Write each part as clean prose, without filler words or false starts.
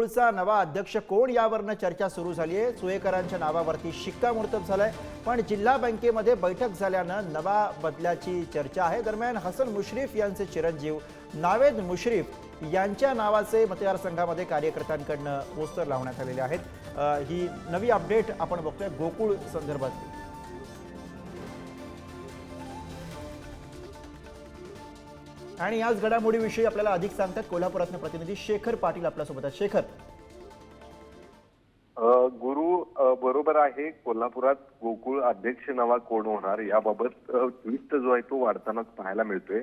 गोकुळचा नवा अध्यक्ष कोण यावरनं चर्चा सुरू झाली आहे। सुयेकरांच्या नावावरती शिक्कामोर्तब झालंय, पण जिल्हा बँकेमध्ये बैठक झाल्यानं नवा बदल्याची चर्चा आहे। दरम्यान हसन मुश्रीफ यांचे चिरंजीव नावेद मुश्रीफ यांच्या नावाचे मतदारसंघामध्ये कार्यकर्त्यांकडनं पोस्टर लावण्यात आलेले आहेत। ही नवी अपडेट आपण बघतोय गोकुळ संदर्भात। आणि याच घडामोडीविषयी आपल्याला अधिक सांगतात कोल्हापुरातून प्रतिनिधी शेखर पाटील आपल्यासोबत आहेत। शेखर, गुरु बरोबर आहे। कोल्हापुरात गोकुळ अध्यक्ष नवा कोण होणार याबाबत ट्विस्ट जो आहे तो वाढतानाच पाहायला मिळतोय।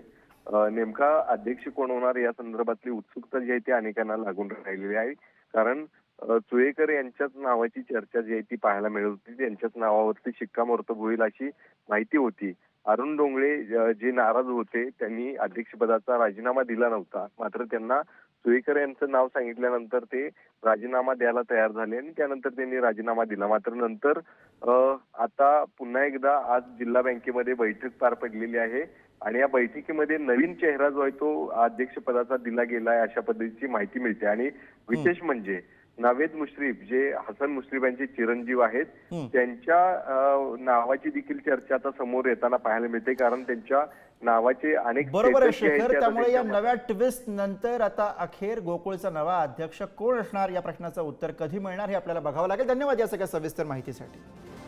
नेमका अध्यक्ष कोण होणार या संदर्भातली उत्सुकता जी आहे ती अनेकांना लागून राहिलेली आहे। कारण सुयेकर यांच्याच नावाची चर्चा जी आहे ती पाहायला मिळत होती। त्यांच्याच नावावरती शिक्कामोर्तब होईल अशी माहिती होती। अरुण डोंगळे जे नाराज होते त्यांनी अध्यक्षपदाचा राजीनामा दिला नव्हता, मात्र त्यांना सुयेकर यांचं नाव सांगितल्यानंतर ते राजीनामा द्यायला तयार झाले आणि त्यानंतर त्यांनी राजीनामा दिला। मात्र नंतर आता पुन्हा एकदा आज जिल्हा बँकेमध्ये बैठक पार पडलेली आहे आणि या बैठकीमध्ये नवीन चेहरा जो आहे तो अध्यक्षपदाचा दिला गेलाय अशा पद्धतीची माहिती मिळते। आणि विशेष म्हणजे नावेद मुश्रीफ जे हसन मुश्रीफ यांचे चिरंजीव आहेत त्यांच्या नावाची देखील चर्चा आता समोर येताना पाहायला मिळते। कारण त्यांच्या नावाचे अनेक बरोबर आहे शेखर। त्यामुळे या नव्या ट्विस्ट नंतर आता अखेर गोकुळचा नवा अध्यक्ष कोण असणार या प्रश्नाचं उत्तर कधी मिळणार हे आपल्याला बघावं लागेल। धन्यवाद या सगळ्या सविस्तर माहितीसाठी।